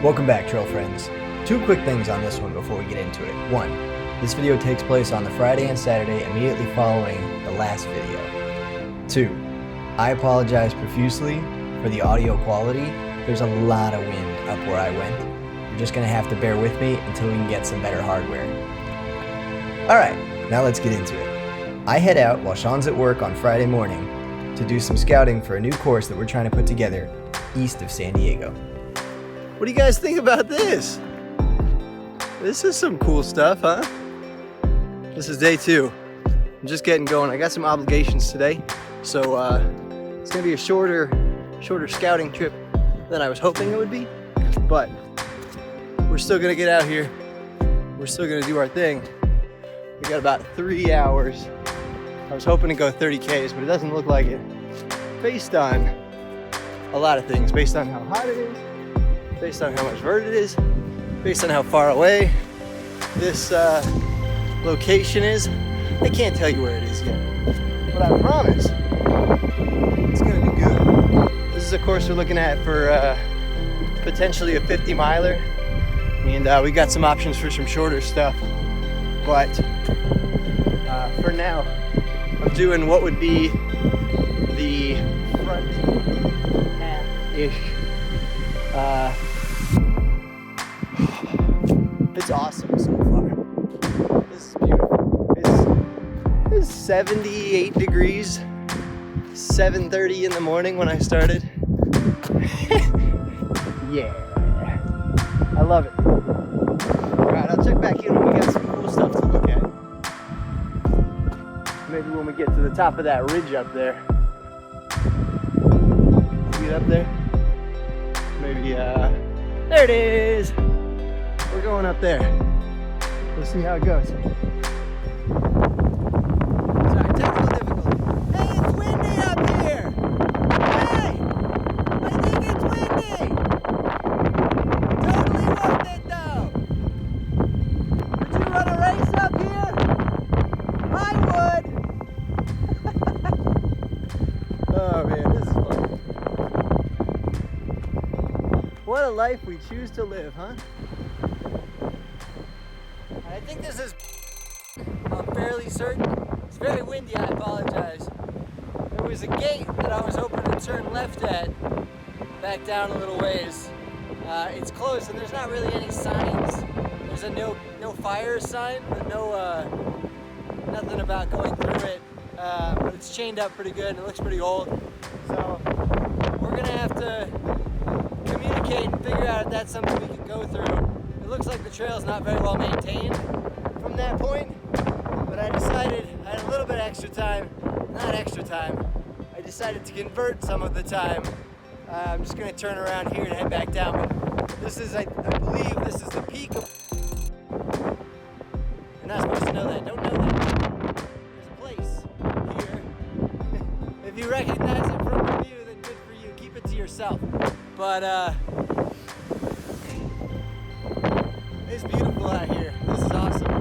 Welcome back, trail friends. Two quick things on this one before we get into it. One, this video takes place on the Friday and Saturday immediately following the last video. Two, I apologize profusely for the audio quality. There's a lot of wind up where I went. You're just gonna have to bear with me until we can get some better hardware. Alright, now let's get into it. I head out while Sean's at work on Friday morning to do some scouting for a new course that we're trying to put together east of San Diego. What do you guys think about this? This is some cool stuff, huh? This is day 2. I'm just getting going. I got some obligations today, so it's gonna be a shorter scouting trip than I was hoping it would be, but we're still gonna get out here. We're still gonna do our thing. We got about 3 hours. I was hoping to go 30 Ks, but it doesn't look like it. Based on a lot of things, based on how hot it is, based on how much vert it is, based on how far away this location is. I can't tell you where it is yet, but I promise it's gonna be good. This is a course we're looking at for potentially a 50 miler, and we got some options for some shorter stuff, but for now I'm doing what would be the front half-ish. It's awesome so far. This is beautiful. It's 78 degrees, 7:30 in the morning when I started. Yeah, I love it. Alright, I'll check back in when we got some cool stuff to look at. Maybe when we get to the top of that ridge up there. See it up there? Maybe, there it is! We're going up there. We'll see how it goes. Sorry, technical difficulty. Hey, it's windy up here! Hey! I think it's windy! Totally worth it though! Would you run a race up here? I would! Oh man, this is fun. What a life we choose to live, huh? I think this is, I'm fairly certain. It's very windy, I apologize. There was a gate that I was hoping to turn left at, back down a little ways. It's closed and there's not really any signs. There's a no fire sign, but nothing about going through it. But it's chained up pretty good and it looks pretty old. So we're gonna have to communicate and figure out if that's something we can go through. It looks like the trail's not very well maintained from that point, but I decided I had a little bit of extra time, not extra time, I decided to convert some of the time. I'm just gonna turn around here and head back down, but this is, I believe this is the peak of, you're not supposed to know that, don't know that. There's a place here. If you recognize it from the view, then good for you, keep it to yourself. But it's beautiful out here. This is awesome.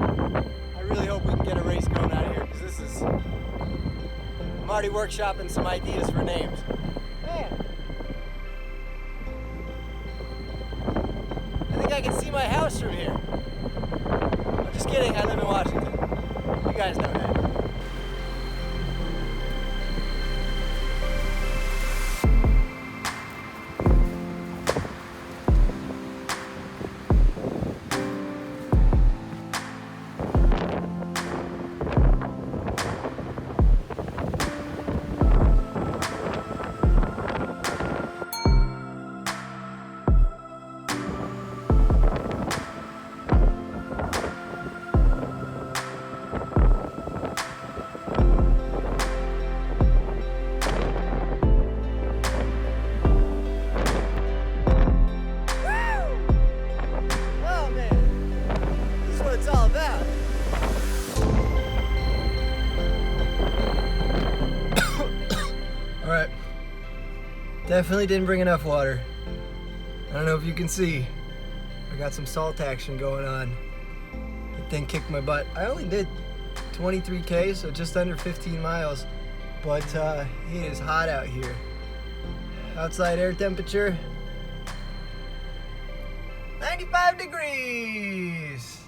I really hope we can get a race going out here because this is, I'm already workshopping some ideas for names. Man, I think I can see my house from here. I'm just kidding, I live in Washington. You guys know that. Alright, definitely didn't bring enough water. I don't know if you can see, I got some salt action going on. That thing kicked my butt. I only did 23K, so just under 15 miles, but it is hot out here. Outside air temperature, 95 degrees.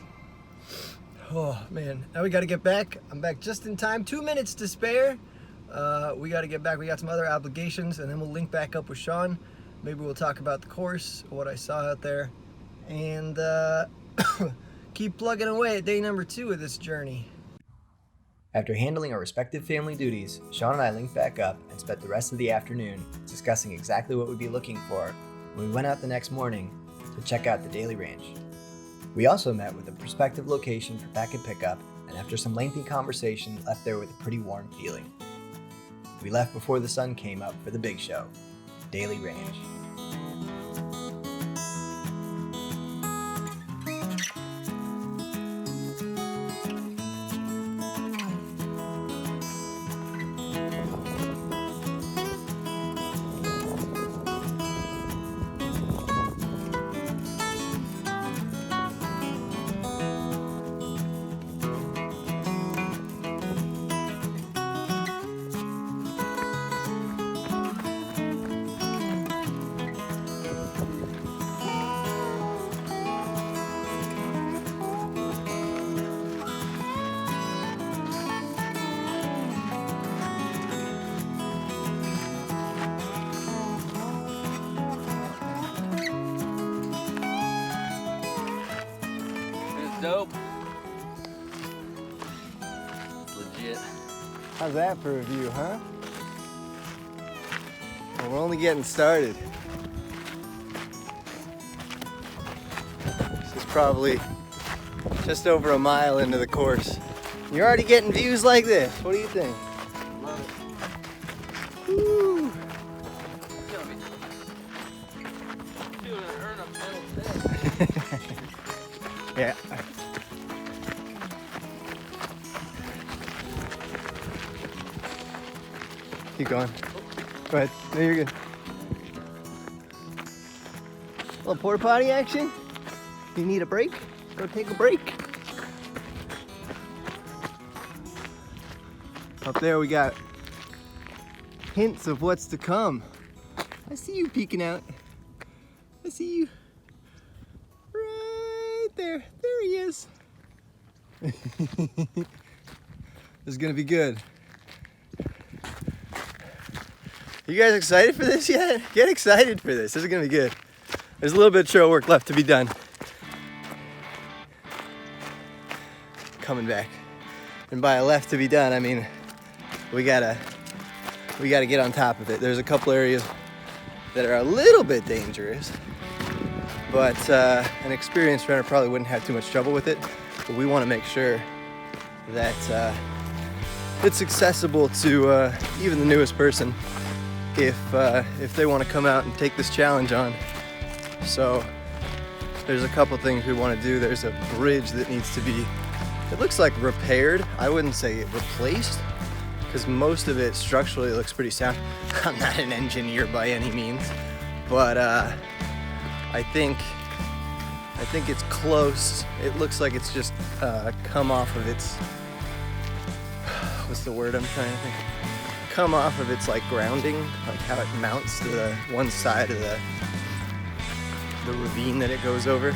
Oh man, now we got to get back. I'm back just in time. 2 minutes to spare. We got to get back. We got some other obligations, and then we'll link back up with Sean. Maybe we'll talk about the course, what I saw out there, and keep plugging away at day number 2 of this journey. After handling our respective family duties, Sean and I linked back up and spent the rest of the afternoon discussing exactly what we'd be looking for when we went out the next morning to check out the Daily Range. We also met with a prospective location for packet pickup, and after some lengthy conversation, left there with a pretty warm feeling. We left before the sun came up for the big show, Daily Range. Dope. It's legit. How's that for a view, huh? Well, we're only getting started. This is probably just over a mile into the course. You're already getting views like this. What do you think? Love it. Woo! Feeling an earn up medal today. Yeah. Keep going. Go ahead. No, you're good. A little porta potty action. You need a break? Go take a break. Up there we got hints of what's to come. I see you peeking out. I see you. Right there. There he is. This is gonna be good. You guys excited for this yet? Get excited for this. This is gonna be good. There's a little bit of trail work left to be done. Coming back. And by a left to be done, I mean we gotta get on top of it. There's a couple areas that are a little bit dangerous, but an experienced runner probably wouldn't have too much trouble with it. But we want to make sure that it's accessible to even the newest person if they want to come out and take this challenge on. So there's a couple things we want to do. There's a bridge that needs to be, it looks like repaired. I wouldn't say replaced, because most of it structurally looks pretty sound. I'm not an engineer by any means, but I think it's close. It looks like it's just come off of its, what's the word I'm trying to think? Come off of its like grounding, like how it mounts to the one side of the ravine that it goes over.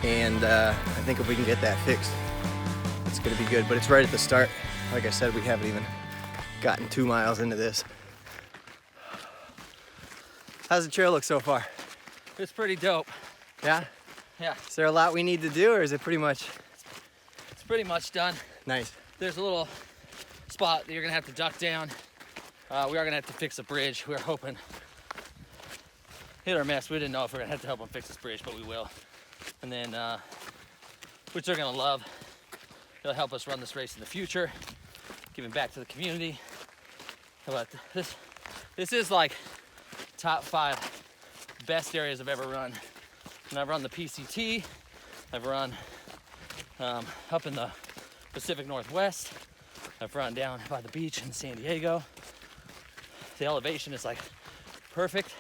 And I think if we can get that fixed, it's gonna be good. But it's right at the start. Like I said, we haven't even gotten 2 miles into this. How's the trail look so far? It's pretty dope. Yeah? Yeah, Is there a lot we need to do, or is it pretty much? it's pretty much done. Nice. There's a little spot that you're gonna have to duck down. We are gonna have to fix a bridge. We're hoping. Hit or miss. We didn't know if we are gonna have to help them fix this bridge, but we will. And then, which they're gonna love. It'll help us run this race in the future, giving back to the community. But this is like top 5 best areas I've ever run. And I've run the PCT. I've run up in the Pacific Northwest. I've run down by the beach in San Diego. The elevation is like perfect.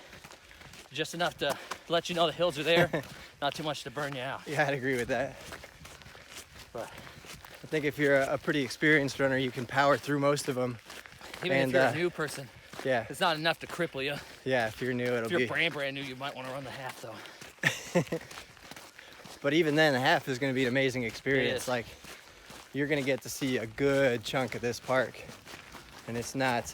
Just enough to let you know the hills are there, not too much to burn you out. Yeah, I'd agree with that. But I think if you're a pretty experienced runner, you can power through most of them. even if you're a new person, Yeah. It's not enough to cripple you. Yeah, if you're new, it'll If you're be. brand new, you might want to run the half though. But even then, the half is going to be an amazing experience. is. Like, you're going to get to see a good chunk of this park, and it's not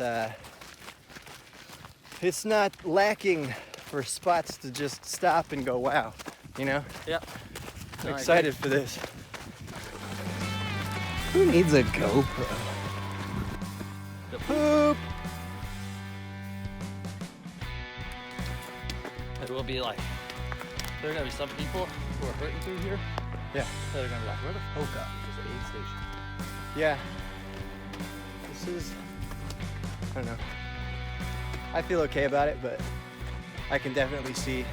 lacking for spots to just stop and go, wow, you know? Yep. I'm excited for this. Who needs a GoPro? The Poop. It will be like, there are gonna be some people who are hurting through here. Yeah. That are gonna be like, where the fuck up? This is an aid station. Yeah. This is, I don't know. I feel okay about it, but I can definitely see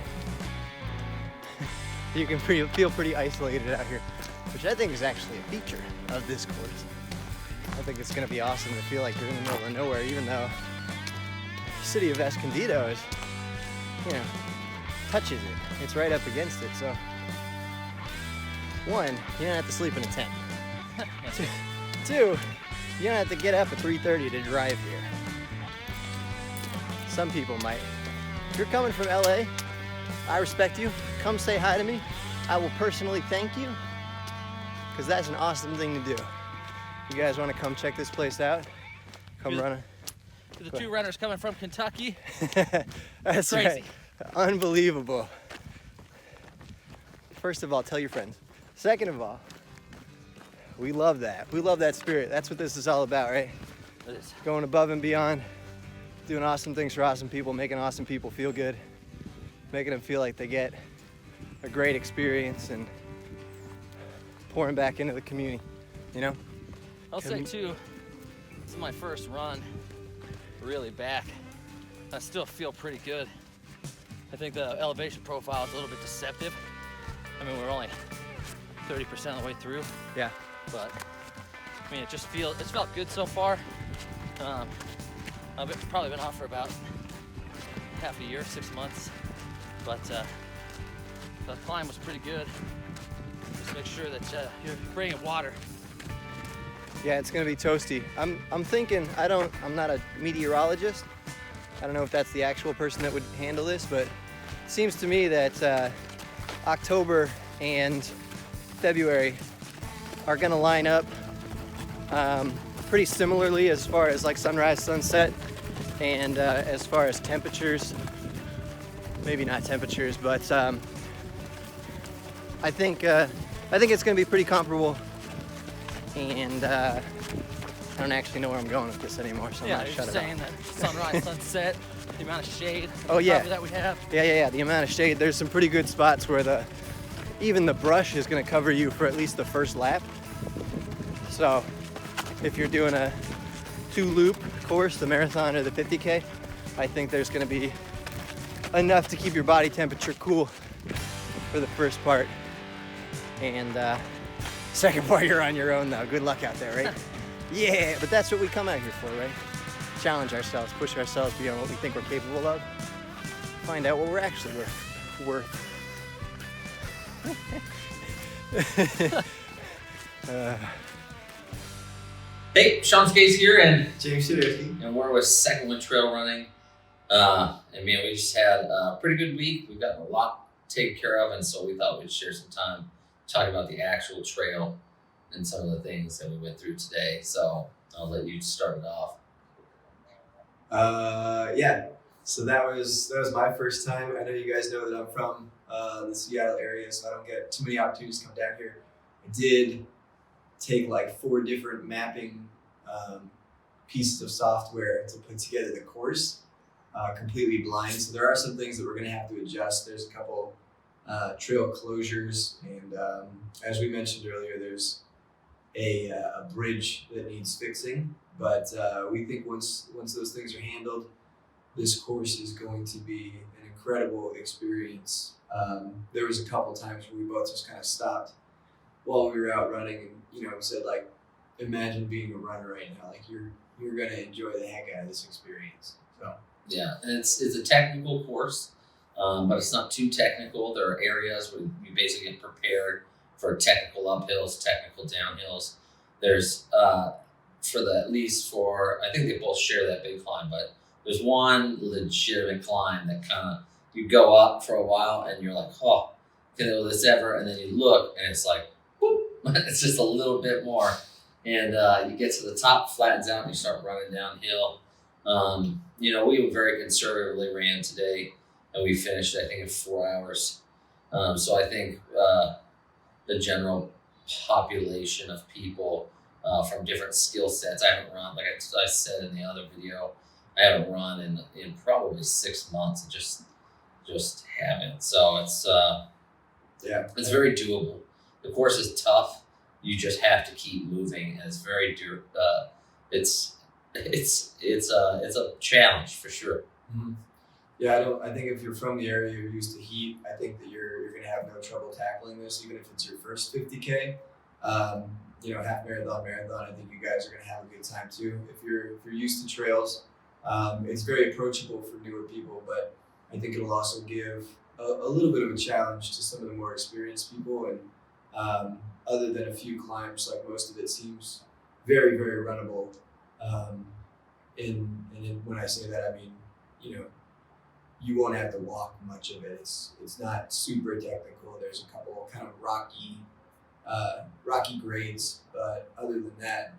you can feel pretty isolated out here, which I think is actually a feature of this course. I think it's gonna be awesome to feel like you're in the middle of nowhere, even though the city of Escondido is, you know, touches it. It's right up against it, so one, you don't have to sleep in a tent. Two, you don't have to get up at 3:30 to drive here. Some people might. If you're coming from LA, I respect you. Come say hi to me. I will personally thank you, because that's an awesome thing to do. You guys want to come check this place out? Come run it. To the two runners coming from Kentucky. That's Crazy. right. Unbelievable. First of all, tell your friends. Second of all, we love that. We love that spirit. That's what this is all about, right? It is. Going above and beyond, doing awesome things for awesome people, making awesome people feel good, making them feel like they get a great experience, and pouring back into the community, you know? I'll say too, this is my first run really back. I still feel pretty good. I think the elevation profile is a little bit deceptive. I mean, we're only 30% of the way through, Yeah. but I mean, it's felt good so far. I've probably been off for about half a year, 6 months, but the climb was pretty good. Just make sure that you're bringing water. Yeah, it's gonna be toasty. I'm thinking, I'm not a meteorologist. I don't know if that's the actual person that would handle this, but it seems to me that October and February are gonna line up pretty similarly as far as like sunrise, sunset, and as far as temperatures. Maybe not temperatures, but I think it's gonna be pretty comparable. And I don't actually know where I'm going with this anymore, so I'm Yeah, gonna you're shut just it saying off. that sunrise, sunset, the amount of shade. Oh, yeah. That we have. Yeah, the amount of shade. There's some pretty good spots where even the brush is gonna cover you for at least the first lap. So if you're doing a 2-loop course, the marathon or the 50K, I think there's gonna be enough to keep your body temperature cool for the first part. And second part, you're on your own though. Good luck out there, right? Yeah, but that's what we come out here for, right? Challenge ourselves, push ourselves beyond what we think we're capable of. Find out what we're actually worth. Hey, Sean Skates here, and Jaymes, and we're with Second Wind Trail Running. And man, we just had a pretty good week. We've gotten a lot taken care of, and so we thought we'd share some time talking about the actual trail and some of the things that we went through today. So I'll let you start it off. Yeah. So that was my first time. I know you guys know that I'm from the Seattle area, so I don't get too many opportunities to come down here. I did take like 4 different mapping pieces of software to put together the course, completely blind. So there are some things that we're going to have to adjust. There's a couple trail closures, and as we mentioned earlier, there's a bridge that needs fixing. But we think once those things are handled, this course is going to be an incredible experience. There was a couple times where we both just kind of stopped while we were out running, and we said, like, imagine being a runner right now. Like, you're gonna enjoy the heck out of this experience. So Yeah, and it's a technical course, but it's not too technical. There are areas where you basically get prepared for technical uphills, technical downhills. There's at least I think they both share that big climb, but There's one legitimate climb that kind of, you go up for a while and you're like, oh, will this ever? And then you look and it's like, whoop, it's just a little bit more. And you get to the top, flattens out, and you start running downhill. We very conservatively ran today, and we finished, I think, in 4 hours. So I think the general population of people from different skill sets, I haven't run, like I said in the other video, I haven't run in probably 6 months. Just haven't. So it's very doable. The course is tough. You just have to keep moving, and it's very it's a challenge for sure. Mm-hmm. Yeah, I think if you're from the area, you're used to heat, I think that you're gonna have no trouble tackling this, even if it's your first 50K. Half marathon, I think you guys are gonna have a good time too. If you're used to trails, it's very approachable for newer people, but I think it'll also give a little bit of a challenge to some of the more experienced people. And other than a few climbs, like most of it seems very, very runnable. When I say that, I mean, you won't have to walk much of it. It's not super technical. There's a couple kind of rocky grades, but other than that,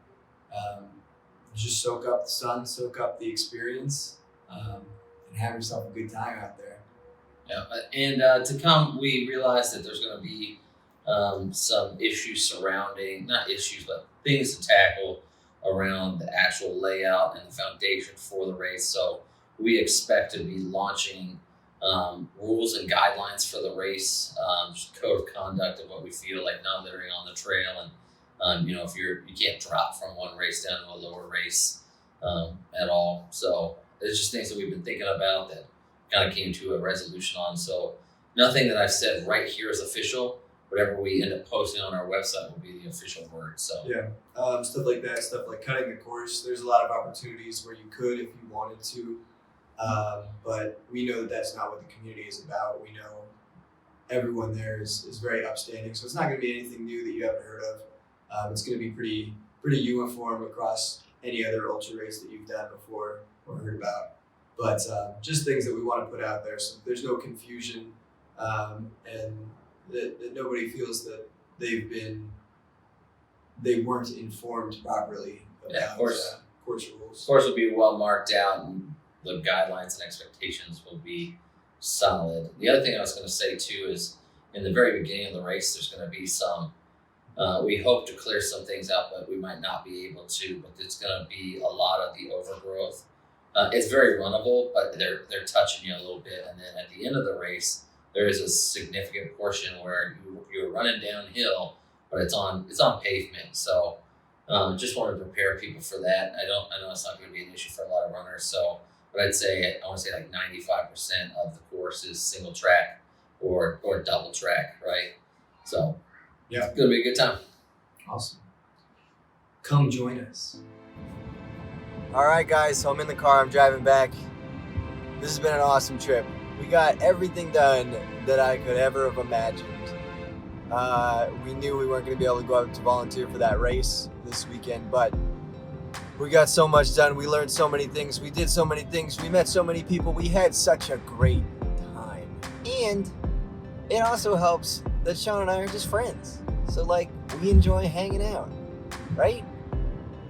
just soak up the sun, soak up the experience, and have yourself a good time out there. Yeah, and to come, we realized that there's going to be some issues surrounding, not issues, but things to tackle around the actual layout and the foundation for the race. So we expect to be launching rules and guidelines for the race, just code of conduct of what we feel like not littering on the trail. And, if you can't drop from one race down to a lower race at all. So it's just things that we've been thinking about that kind of came to a resolution on. So nothing that I've said right here is official. Whatever we end up posting on our website will be the official word. So yeah, stuff like that, stuff like cutting the course. There's a lot of opportunities where you could if you wanted to, but we know that that's not what the community is about. We know everyone there is very upstanding, so it's not going to be anything new that you haven't heard of. It's going to be pretty uniform across any other ultra race that you've done before or heard about. But just things that we want to put out there, so there's no confusion, and that nobody feels that they weren't informed properly about course rules. Of course, will be well marked out, and the guidelines and expectations will be solid. The other thing I was going to say too is, in the very beginning of the race, there's going to be some. We hope to clear some things out, but we might not be able to. But it's going to be a lot of the overgrowth. It's very runnable, but they're touching you a little bit, and then at the end of the race, there is a significant portion where you're running downhill, but it's on pavement. So just want to prepare people for that. I know it's not going to be an issue for a lot of runners. So, but I want to say like 95% of the course is single track or double track, right? So yeah, it's going to be a good time. Awesome. Come join us. All right, guys, so I'm in the car. I'm driving back. This has been an awesome trip. We got everything done that I could ever have imagined. We knew we weren't going to be able to go out to volunteer for that race this weekend, but we got so much done. We learned so many things. We did so many things. We met so many people. We had such a great time. And it also helps that Sean and I are just friends. So, we enjoy hanging out, right?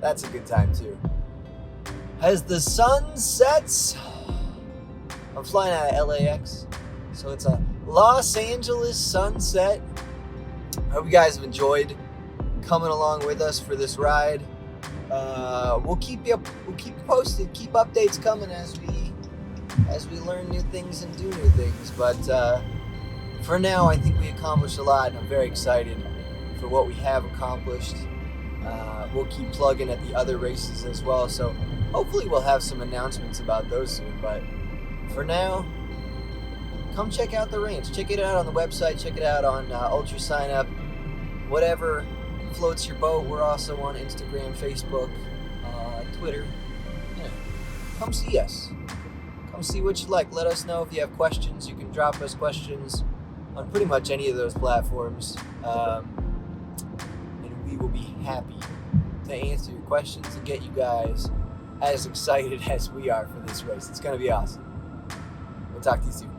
That's a good time, too. As the sun sets, I'm flying out of LAX, so it's a Los Angeles sunset. I hope you guys have enjoyed coming along with us for this ride. We'll keep you posted, keep updates coming as we learn new things and do new things. But for now, I think we accomplished a lot, and I'm very excited for what we have accomplished. We'll keep plugging at the other races as well, so hopefully we'll have some announcements about those soon. But for now, come check out the range. Check it out on the website. Check it out on UltraSignUp. Whatever floats your boat. We're also on Instagram, Facebook, Twitter. Yeah. Come see us. Come see what you like. Let us know if you have questions. You can drop us questions on pretty much any of those platforms. And we will be happy to answer your questions and get you guys as excited as we are for this race. It's going to be awesome. We'll talk to you soon.